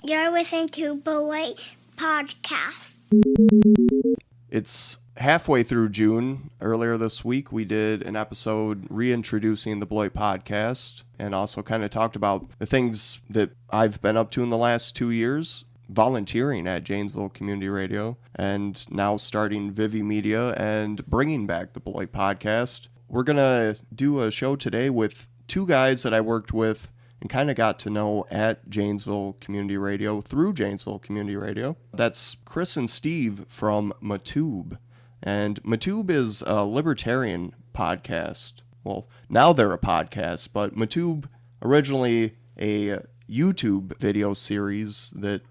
You're listening to Beloit podcast. It's halfway through June. Earlier this week, we did an episode reintroducing the Beloit podcast and also kind of talked about the things that I've been up to in the last 2 years, volunteering at Janesville Community Radio, and now starting Vivi Media and bringing back the Beloit podcast. We're going to do a show today with two guys that I worked with and kind of got to know at Janesville Community Radio through Janesville Community Radio. That's Chris and Steve from Muh Tube. And Muh Tube is a libertarian podcast. Well, now they're a podcast, but Muh Tube, originally a YouTube video series that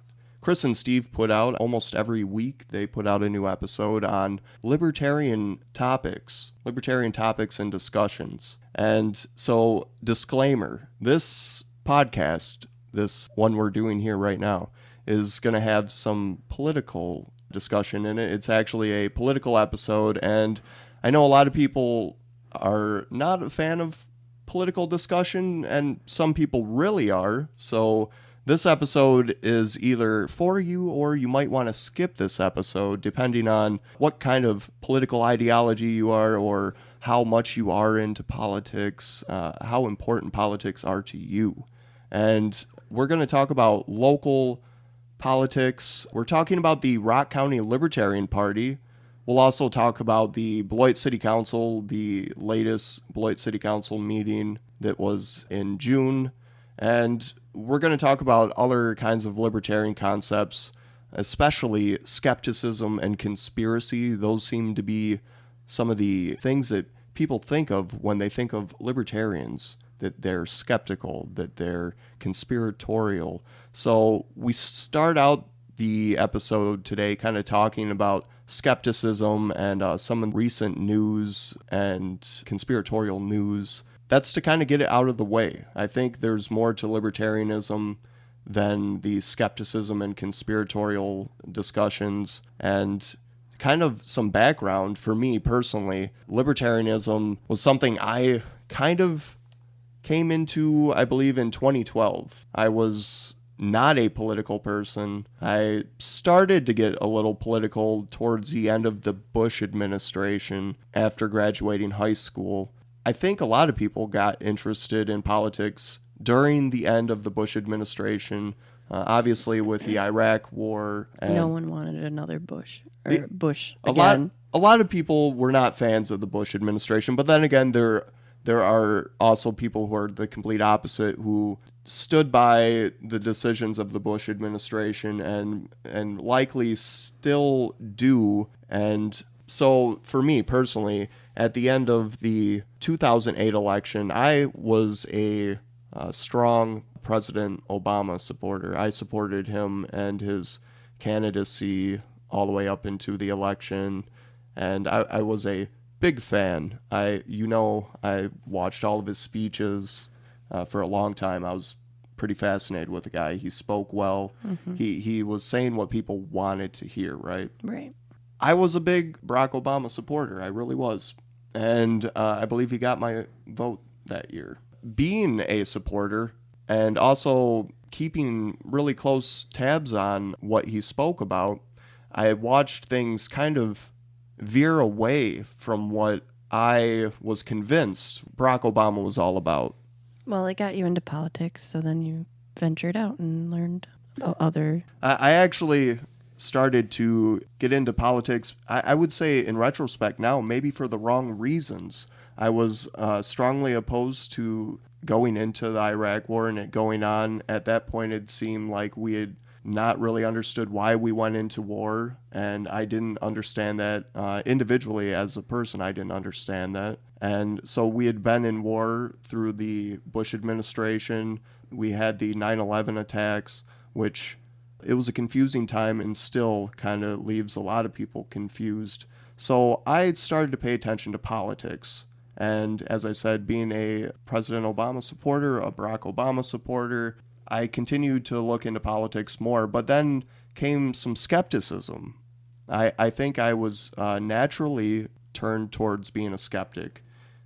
Chris and Steve put out almost every week. They put out a new episode on libertarian topics and discussions. And so, disclaimer, this podcast, this one we're doing here right now, is going to have some political discussion in it. It's actually a political episode, and I know a lot of people are not a fan of political discussion, and some people really are. So this episode is either for you or you might want to skip this episode depending on what kind of political ideology you are or how much you are into politics, how important politics are to you. And we're going to talk about local politics. We're talking about the Rock County Libertarian Party. We'll also talk about the Beloit City Council, the latest Beloit City Council meeting that was in June. And we're going to talk about other kinds of libertarian concepts, especially skepticism and conspiracy. Those seem to be some of the things that people think of when they think of libertarians, that they're skeptical, that they're conspiratorial. So we start out the episode today kind of talking about skepticism and some of the recent news and conspiratorial news. That's to kind of get it out of the way. I think there's more to libertarianism than the skepticism and conspiratorial discussions. And kind of some background for me personally, libertarianism was something I kind of came into, I believe, in 2012. I was not a political person. I started to get a little political towards the end of the Bush administration after graduating high school. I think a lot of people got interested in politics during the end of the Bush administration, obviously with the Iraq War. And no one wanted another Bush again. A lot of people were not fans of the Bush administration, but then again, there are also people who are the complete opposite, who stood by the decisions of the Bush administration and likely still do. And so for me personally, at the end of the 2008 election, I was a strong President Obama supporter. I supported him and his candidacy all the way up into the election, and I was a big fan. I watched all of his speeches for a long time. I was pretty fascinated with the guy. He spoke well. Mm-hmm. He was saying what people wanted to hear, right? Right. I was a big Barack Obama supporter. I really was. And I believe he got my vote that year. Being a supporter and also keeping really close tabs on what he spoke about, I watched things kind of veer away from what I was convinced Barack Obama was all about. Well, it got you into politics, so then you ventured out and learned about other... I actually started to get into politics, I would say in retrospect now, maybe for the wrong reasons. I was strongly opposed to going into the Iraq War and it going on. At that point, it seemed like we had not really understood why we went into war, and I didn't understand that individually as a person. I didn't understand that. And so we had been in war through the Bush administration. We had the 9/11 attacks, which it was a confusing time and still kind of leaves a lot of people confused. So I started to pay attention to politics. And as I said, being a President Obama supporter, a Barack Obama supporter, I continued to look into politics more. But then came some skepticism. I think I was naturally turned towards being a skeptic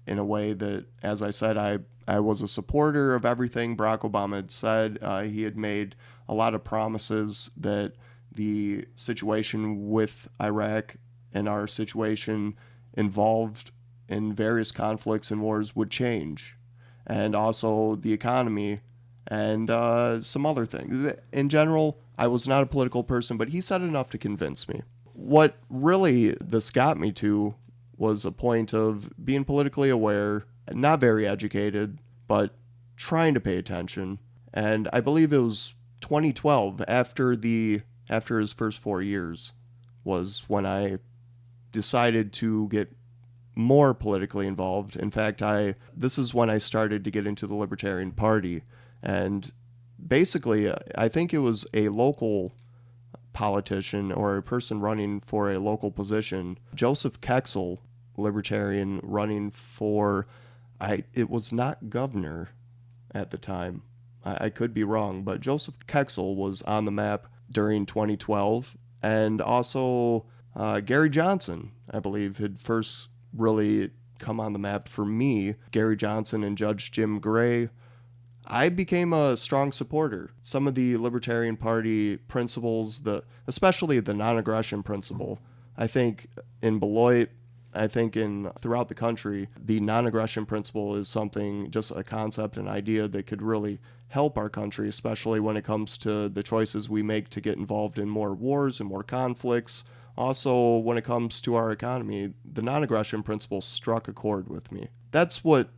in a way that, as I said, I was a supporter of everything Barack Obama had said. He had made a lot of promises that the situation with Iraq and our situation involved in various conflicts and wars would change, and also the economy and some other things. In general, I was not a political person, but he said enough to convince me. What really this got me to was a point of being politically aware, not very educated, but trying to pay attention. And I believe it was 2012, after his first 4 years, was when I decided to get more politically involved. In fact, this is when I started to get into the Libertarian Party. And basically, I think it was a local politician or a person running for a local position, Joseph Kexel, Libertarian, running for, it was not governor at the time. I could be wrong, but Joseph Kexel was on the map during 2012. And also Gary Johnson, I believe, had first really come on the map for me. Gary Johnson and Judge Jim Gray. I became a strong supporter. Some of the Libertarian Party principles, especially the non-aggression principle, I think in Beloit, I think throughout the country, the non-aggression principle is something, just a concept, an idea that could really help our country, especially when it comes to the choices we make to get involved in more wars and more conflicts. Also, when it comes to our economy, the non-aggression principle struck a chord with me. That's what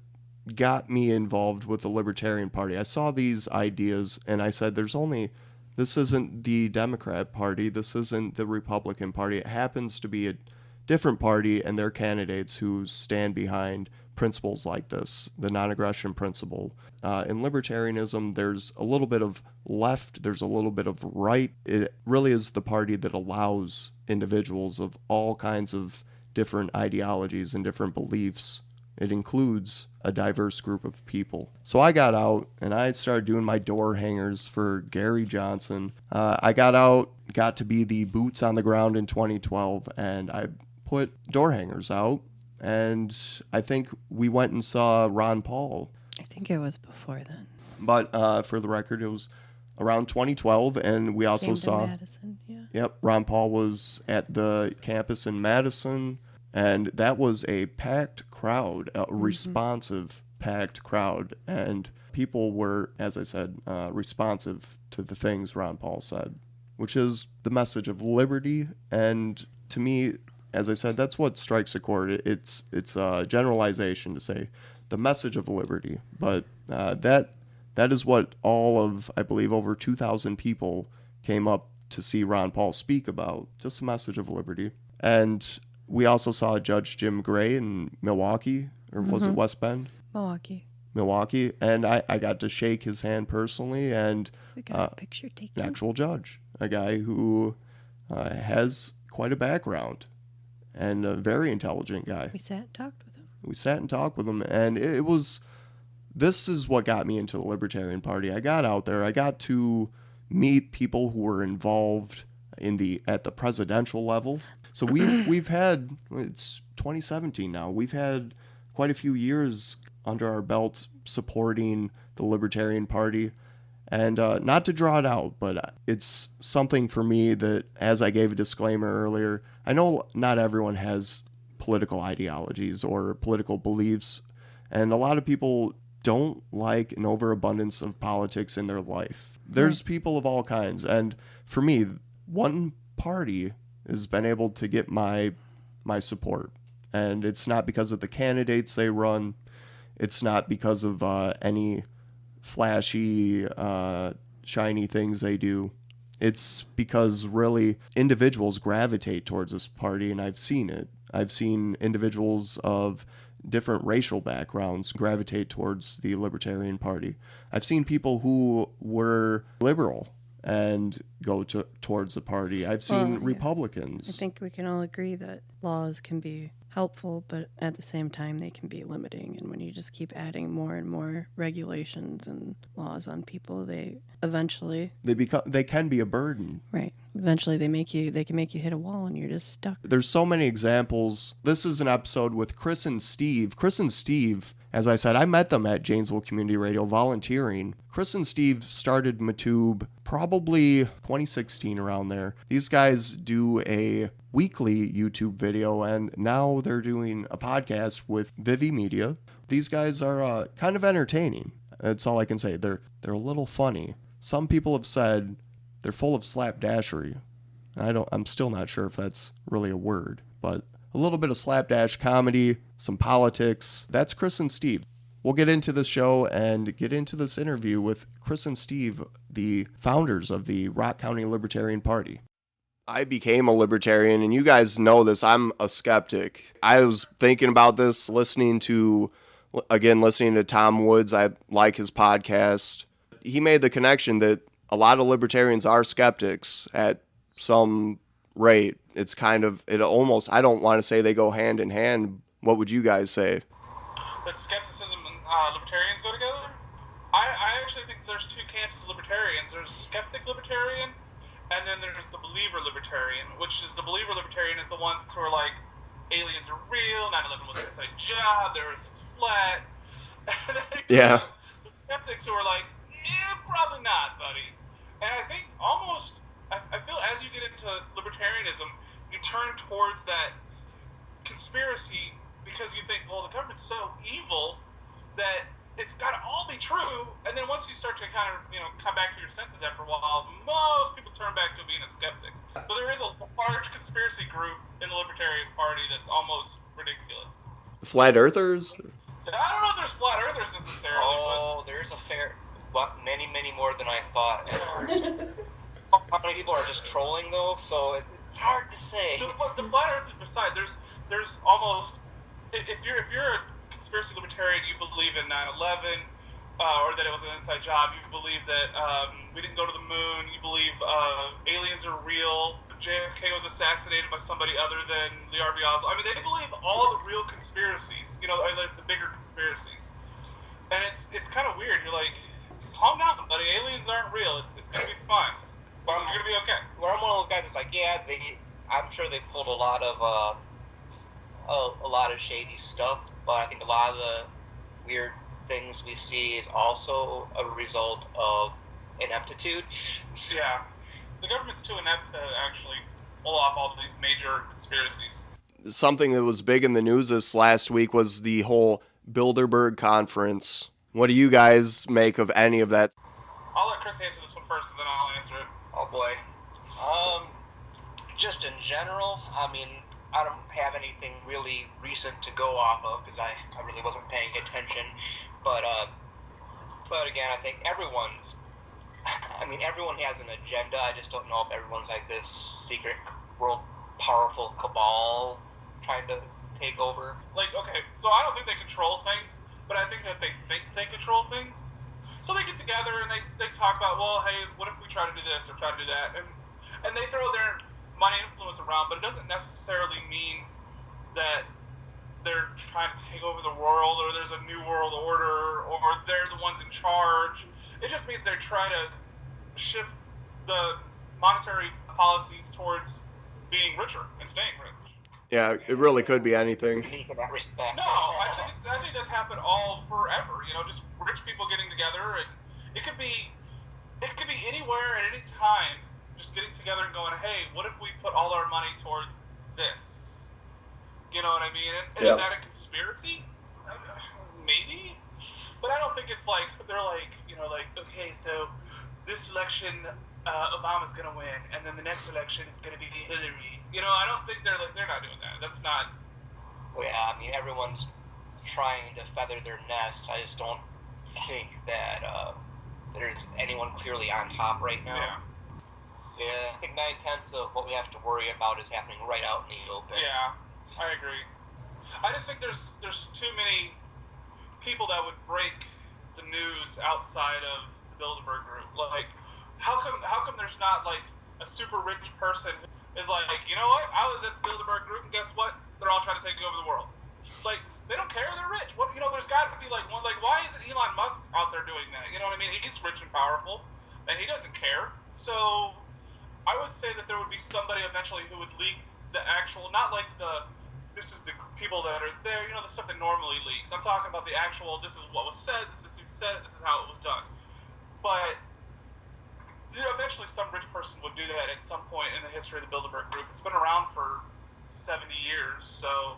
got me involved with the Libertarian Party. I saw these ideas and I said, this isn't the Democrat Party, this isn't the Republican Party. It happens to be a different party and their candidates who stand behind principles like this, the non-aggression principle. In libertarianism, there's a little bit of left, there's a little bit of right. It really is the party that allows individuals of all kinds of different ideologies and different beliefs. It includes a diverse group of people. So I got out and I started doing my door hangers for Gary Johnson. I got out, got to be the boots on the ground in 2012, and I put door hangers out. And I think we went and saw Ron Paul. I think it was before then. But for the record, it was around 2012, and we also saw Madison, yeah. Yep, Ron Paul was at the campus in Madison, and that was a packed crowd, a responsive packed crowd, and people were, as I said, responsive to the things Ron Paul said, which is the message of liberty. And to me, as I said, that's what strikes a chord. It's a generalization to say the message of liberty, but that is what all of, I believe, over 2,000 people came up to see Ron Paul speak about, just the message of liberty. And we also saw Judge Jim Gray in Milwaukee, or was it West Bend? Milwaukee, and I got to shake his hand personally, and we got a picture taken. An actual judge, a guy who has quite a background, and a very intelligent guy. We sat and talked with him. And this is what got me into the Libertarian Party. I got out there, I got to meet people who were involved at the presidential level. So we've had, it's 2017 now, we've had quite a few years under our belt supporting the Libertarian Party. And not to draw it out, but it's something for me that, as I gave a disclaimer earlier, I know not everyone has political ideologies or political beliefs, and a lot of people don't like an overabundance of politics in their life. There's people of all kinds, and for me, one party has been able to get my support, and it's not because of the candidates they run, it's not because of any flashy, shiny things they do. It's because really individuals gravitate towards this party, and I've seen it. I've seen individuals of different racial backgrounds gravitate towards the Libertarian Party. I've seen people who were liberal and go towards the party. I've seen Republicans. I think we can all agree that laws can be helpful, but at the same time they can be limiting. And when you just keep adding more and more regulations and laws on people, they eventually they can be a burden. Right. eventually they can make you hit a wall and you're just stuck. There's so many examples. This is an episode with Chris and Steve. Chris and Steve, as I said, I met them at Janesville Community Radio volunteering. Chris and Steve started Muh Tube probably 2016, around there. These guys do a weekly YouTube video, and now they're doing a podcast with Vivi Media. These guys are kind of entertaining. That's all I can say. They're a little funny. Some people have said they're full of slapdashery. I'm still not sure if that's really a word, but a little bit of slapdash comedy, some politics. That's Chris and Steve. We'll get into the show and get into this interview with Chris and Steve, the founders of the Rock County Libertarian Party. I became a libertarian, and you guys know this. I'm a skeptic. I was thinking about this, listening to Tom Woods. I like his podcast. He made the connection that a lot of libertarians are skeptics at some rate. It's kind of, I don't want to say they go hand in hand. What would you guys say? That skepticism and libertarians go together? I actually think there's two camps of libertarians. There's skeptic libertarian, and then there's the believer libertarian, which is the believer libertarian is the ones who are like, aliens are real, 9/11 was an inside job, the earth is flat. Yeah. The skeptics who are like, yeah, probably not, buddy. And I think almost, I feel as you get into libertarianism, you turn towards that conspiracy because you think, well, the government's so evil that it's got to all be true. And then once you start to kind of, come back to your senses after a while, most people turn back to being a skeptic. So there is a large conspiracy group in the Libertarian Party that's almost ridiculous. Flat earthers? I don't know if there's flat earthers necessarily. Oh, there's a fair... many more than I thought at first. How many people are just trolling though? So it's hard to say. The flat earthers aside, there's almost, if you're a conspiracy libertarian, you believe in 9/11, or that it was an inside job. You believe that we didn't go to the moon. You believe aliens are real. JFK was assassinated by somebody other than Lee Harvey Oswald. I mean, they believe all the real conspiracies. Like the bigger conspiracies. And it's kind of weird. You're like, calm down, buddy. Aliens aren't real. It's gonna be fun. But you're gonna be okay. Well, I'm one of those guys that's like, yeah, I'm sure they pulled a lot of shady stuff, but I think a lot of the weird things we see is also a result of ineptitude. Yeah, the government's too inept to actually pull off all these major conspiracies. Something that was big in the news this last week was the whole Bilderberg conference. What do you guys make of any of that? I'll let Chris answer this one first, and then I'll answer it. Oh boy. Just in general, I mean, I don't have anything really recent to go off of because I really wasn't paying attention. But again, I think everyone has an agenda. I just don't know if everyone's like this secret world powerful cabal trying to take over. Like, okay, so I don't think they control things, but I think that they think they control things. So they get together and they talk about, well, hey, what if we try to do this or try to do that? And they throw their money and influence around, but it doesn't necessarily mean that they're trying to take over the world or there's a new world order or they're the ones in charge. It just means they're trying to shift the monetary policies towards being richer and staying rich. Yeah, it really could be anything. Unique in that respect. No, I think that's happened all forever. Just rich people getting together, and it could be anywhere at any time. Just getting together and going, hey, what if we put all our money towards this? You know what I mean? And Yeah. Is that a conspiracy? Maybe, but I don't think it's like they're like, okay, so this election Obama's gonna win, and then the next election it's gonna be Hillary. I don't think they're not doing that. That's not. Well, yeah, I mean, everyone's trying to feather their nest. I just don't think that there's anyone clearly on top right now. Yeah. Yeah, I think 9/10 of what we have to worry about is happening right out in the open. Yeah, I agree. I just think there's too many people that would break the news outside of the Bilderberg group. Like, how come there's not like a super rich person who is like, you know what? I was at the Bilderberg group, and guess what? They're all trying to take over the world. Like, they don't care. They're rich. What? There's got to be like one. Like, why isn't Elon Musk out there doing that? You know what I mean? He's rich and powerful, and he doesn't care. So I would say that there would be somebody eventually who would leak the actual, not like this is the people that are there, you know, the stuff that normally leaks. I'm talking about the actual, this is what was said, this is who said it, this is how it was done. But eventually some rich person would do that at some point in the history of the Bilderberg group. It's been around for 70 years, so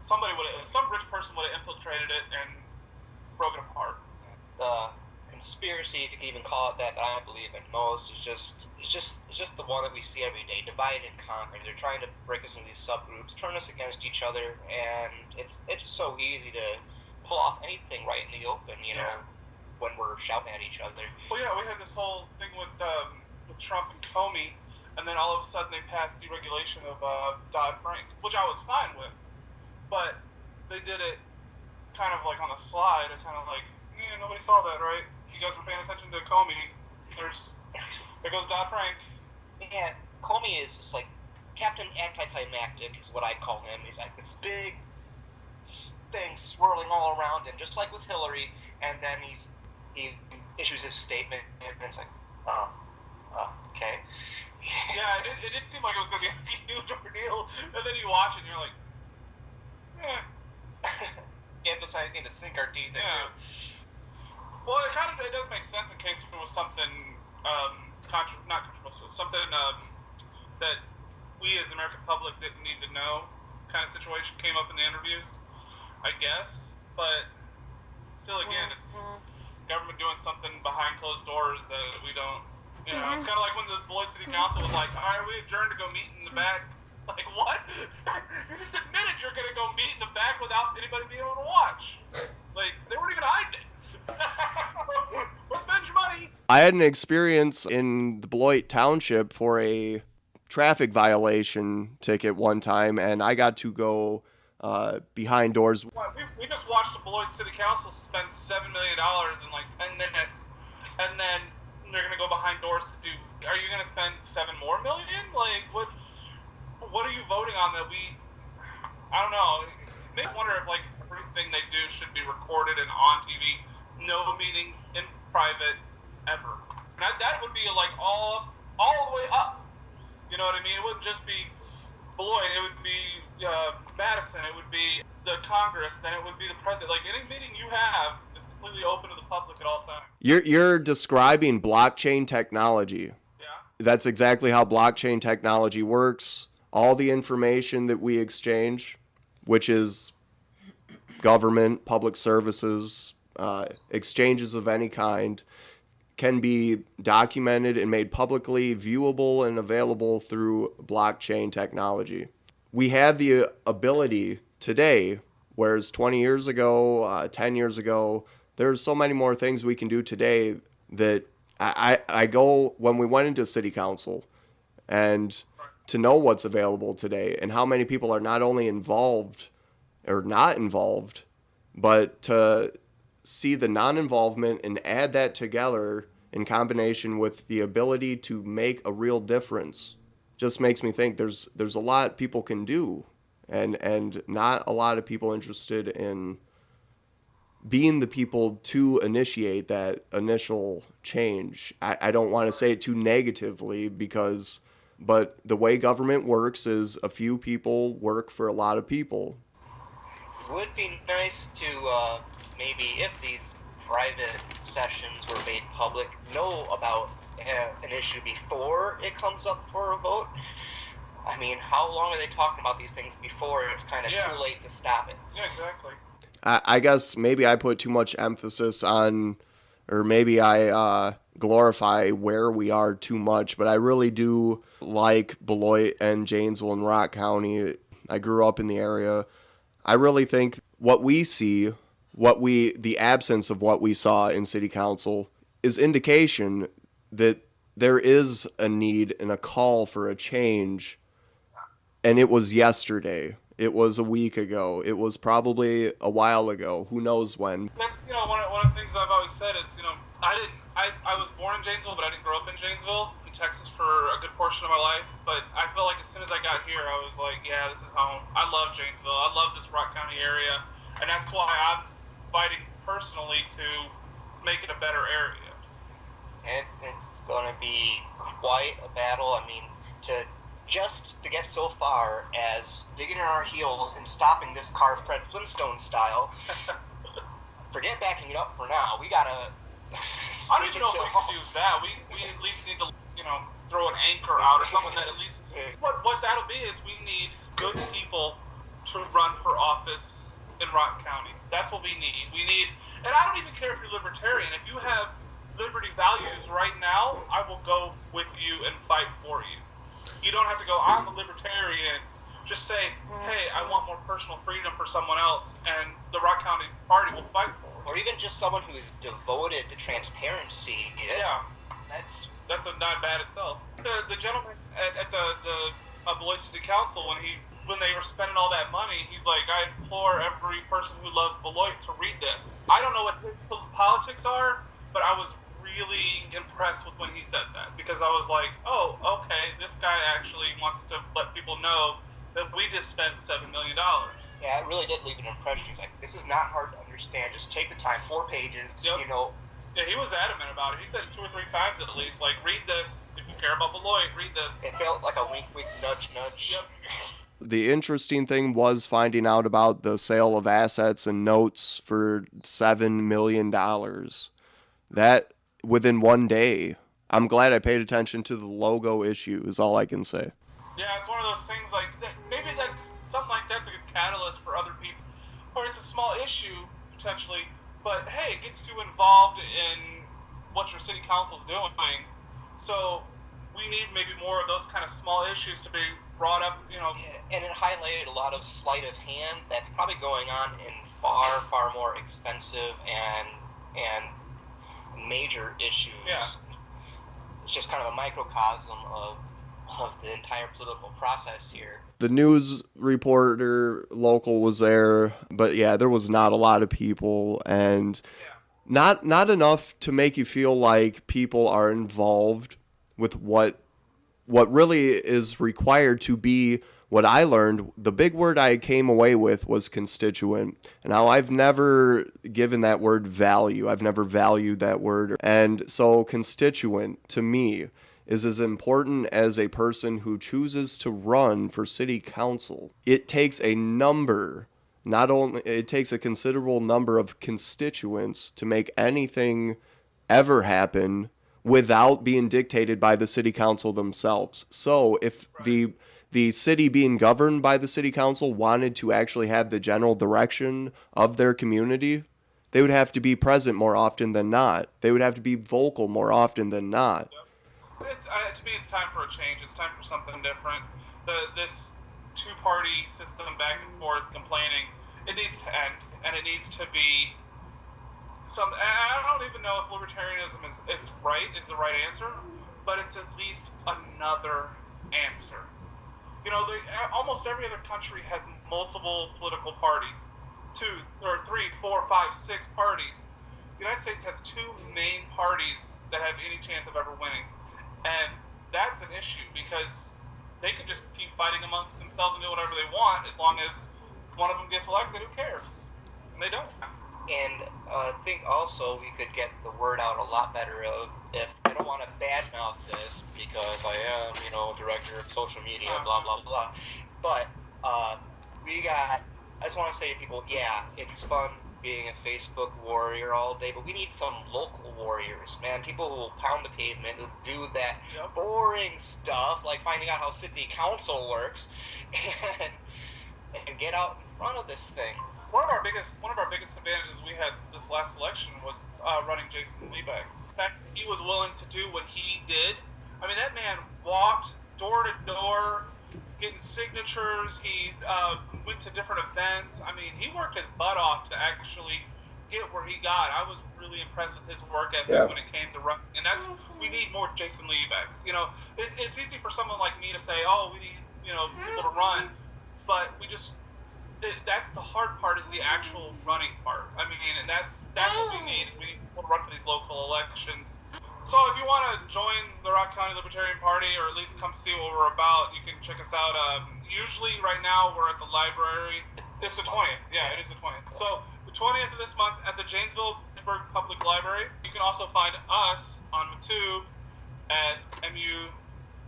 some rich person would have infiltrated it and broken apart. The conspiracy, if you can even call it that I believe in most, is just the one that we see every day: divide and conquer. They're trying to break us into these subgroups, turn us against each other, and it's so easy to pull off anything right in the open, you know, when we're shouting at each other. Well, yeah, we had this whole thing with Trump and Comey, and then all of a sudden they passed deregulation of Dodd-Frank, which I was fine with, but they did it kind of like on the slide, and kind of like, nobody saw that, right? You guys were paying attention to Comey. There goes Dodd-Frank. Yeah, Comey is just like Captain Anticlimactic is what I call him. He's like this big thing swirling all around him, just like with Hillary, and then he issues his statement, and it's like, okay. Yeah, it did seem like it was going to be a huge ordeal, and then you watch it and you're like, Yeah, there's anything to sink our teeth into. Yeah. Well, it does make sense in case it was something not controversial, something that we as the American public didn't need to know, kind of situation came up in the interviews, I guess. But still, again, it's government doing something behind closed doors that we don't, it's kind of like when the Blois City Council was like, all right, we adjourned to go meet in the back. Like, what? You just admitted you're going to go meet in the back without anybody being able to watch. Like, they weren't even hiding it. Well, spend your money. I had an experience in the Blois Township for a traffic violation ticket one time, and I got to go behind doors. We just watched the Beloit City Council spend $7 million in like 10 minutes, and then they're going to go behind doors to do. Are you going to spend $7 more million? Like, what are you voting on that I don't know. It makes me wonder if like everything they do should be recorded and on TV. No meetings in private ever. That would be like all the way up. You know what I mean? It wouldn't just be Beloit. It would be Madison. It would be the Congress. Then it would be the president. Like any meeting you have is completely open to the public at all times. You're describing blockchain technology. Yeah. That's exactly how blockchain technology works. All the information that we exchange, which is government, public services, exchanges of any kind, can be documented and made publicly viewable and available through blockchain technology. We have the ability today, whereas 20 years ago, 10 years ago, there's so many more things we can do today that I go when we went into city council, and to know what's available today and how many people are not only involved or not involved, but to see the non-involvement and add that together in combination with the ability to make a real difference just makes me think there's a lot people can do, and not a lot of people interested in being the people to initiate that initial change. I don't want to say it too negatively but the way government works is a few people work for a lot of people. It would be nice to maybe, if these private sessions were made public, know about an issue before it comes up for a vote. I mean, how long are they talking about these things before it's kind of too late to stop it? Yeah, exactly. I guess maybe I put too much emphasis on, or maybe I glorify where we are too much, but I really do like Beloit and Janesville and Rock County. I grew up in the area. I really think what we see, the absence of what we saw in city council is indication that there is a need and a call for a change. And it was yesterday. It was a week ago. It was probably a while ago. Who knows when? That's one of the things I've always said is I was born in Janesville, but I didn't grow up in Janesville, in Texas, for a good portion of my life. But I feel like as soon as I got here, I was like, yeah, this is home. I love Janesville. I love this Rock County area, and that's why I'm fighting personally to make it a better area. And it's going to be quite a battle. I mean, to get so far as digging in our heels and stopping this car Fred Flintstone style. Forget backing it up for now. We gotta. I don't even know if we can do that. We at least need to, throw an anchor out or something that at least. What that'll be is we need good people to run for office in Rock County. That's what we need. And I don't even care if you're libertarian. If you have liberty values right now, I will go with you and fight for you. You don't have to go, I'm a libertarian. Just say, hey, I want more personal freedom for someone else, and the Rock County Party will fight for it. Or even just someone who is devoted to transparency. Yeah. That's not bad itself. The gentleman at the Beloit City Council, when they were spending all that money, he's like, I implore every person who loves Beloit to read this. I don't know what his politics are, but I was really impressed with when he said that, because I was like, oh, okay, this guy actually wants to let people know that we just spent $7 million. Yeah, it really did leave an impression. He's like, this is not hard to understand. Just take the time, 4 pages, Yep. Yeah, he was adamant about it. He said it 2 or 3 times at least, like, read this. If you care about Beloit, read this. It felt like a wink, wink, nudge, nudge. Yep. The interesting thing was finding out about the sale of assets and notes for $7 million. That within one day. I'm glad I paid attention to the logo issue is all I can say. Yeah, it's one of those things like, maybe that's something like that's a good catalyst for other people. Or it's a small issue, potentially, but hey, it gets you involved in what your city council's doing. So we need maybe more of those kind of small issues to be brought up, Yeah, and it highlighted a lot of sleight of hand that's probably going on in far, far more expensive and major issues. Yeah. It's just kind of a microcosm of the entire political process here. The news reporter local was there, but yeah, there was not a lot of people, and not enough to make you feel like people are involved with what really is required to be. What I learned, the big word I came away with was constituent. Now, I've never given that word value. I've never valued that word. And so constituent, to me, is as important as a person who chooses to run for city council. It takes a number, it takes a considerable number of constituents to make anything ever happen without being dictated by the city council themselves. So if the city being governed by the city council wanted to actually have the general direction of their community, they would have to be present more often than not. They would have to be vocal more often than not. To me, it's time for a change. It's time for something different. This 2-party system back and forth complaining, it needs to end, and it needs to be some. I don't even know if libertarianism is the right answer, but it's at least another answer. Almost every other country has multiple political parties, 2 or 3, 4, 5, 6 parties. The United States has 2 main parties that have any chance of ever winning, and that's an issue because they can just keep fighting amongst themselves and do whatever they want as long as one of them gets elected. Who cares? And they don't. And I think also we could get the word out a lot better if I don't want to badmouth this because I am, director of social media, blah, blah, blah. But I just want to say to people, yeah, it's fun being a Facebook warrior all day, but we need some local warriors, man. People who will pound the pavement, who do that boring stuff, like finding out how city council works, and get out in front of this thing. One of our biggest advantages we had this last election was running Jason Liebeck. In fact, he was willing to do what he did. I mean, that man walked door to door, getting signatures. He went to different events. I mean, he worked his butt off to actually get where he got. I was really impressed with his work ethic when it came to running. And we need more Jason Liebecks. It's easy for someone like me to say, oh, we need people to run, but that's the hard part is the actual running part. I mean, and that's what we need. Is we need people to run for these local elections. So if you want to join the Rock County Libertarian Party, or at least come see what we're about, you can check us out. Usually right now we're at the library. It's the 20th. Yeah, it is the 20th. So the 20th of this month at the Janesville Public Library. You can also find us on Muh Tube at MU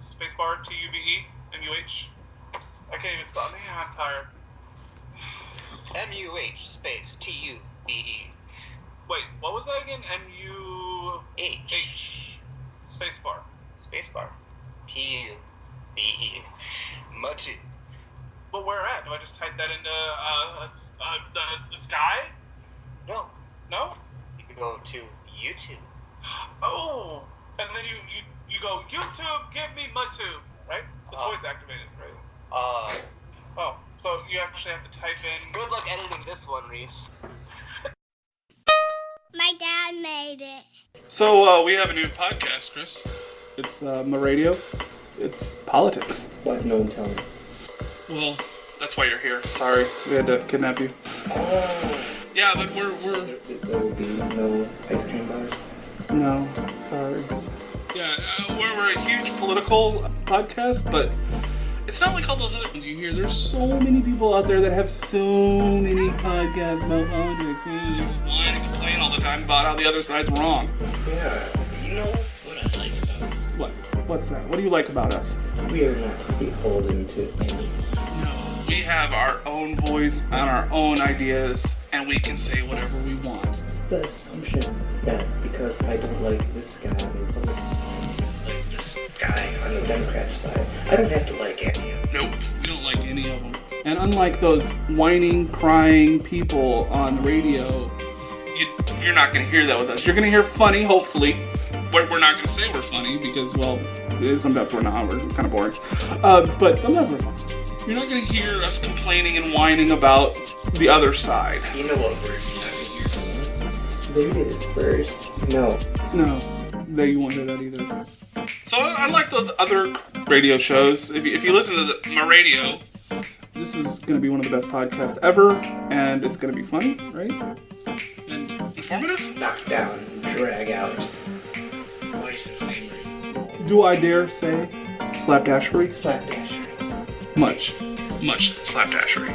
spacebar TUBE MUH. I can't even spell. Man, I'm tired. MUH space TUBE. Wait, what was that again? MUH spacebar. Spacebar. TUBE. Muh Tube. But where at? Do I just type that into the sky? No. No? You can go to YouTube. Oh, and then you go, YouTube, give me Muh Tube, right? It's voice activated, right? Oh, so you actually have to type in. Good luck editing this one, Reese. My dad made it. So we have a new podcast, Chris. It's Muh Radio. It's politics. Why did no one tell me? Well, that's why you're here. Sorry, we had to kidnap you. Yeah, but we're... There will be no ice cream bars? No, sorry. Yeah, we're a huge political podcast, but it's not like all those other ones you hear. There's so many people out there that have so many podcasts about politics. They just whine and complain all the time about how the other side's wrong. Yeah, you know what I like about us? What? What's that? What do you like about us? We are not beholden to any. No, we have our own voice and our own ideas, and we can say whatever we want. The assumption that because I don't like this guy on the Republicans, like this guy on the Democrat side, I don't have to like any of them. Nope, we don't like any of them. And unlike those whining, crying people on the radio, you're not going to hear that with us. You're going to hear funny, hopefully. We're not going to say we're funny because, well, sometimes we're not. We're kind of boring. But sometimes we're funny. You're not going to hear us complaining and whining about the other side. You know what we're not going to hear from us? They did it first. No, you won't hear that either. So I like those other radio shows. If you listen to my radio, this is going to be one of the best podcasts ever, and it's going to be funny, right? And informative? knock down, drag out. Do I dare say slapdashery? Slapdashery. Much slapdashery.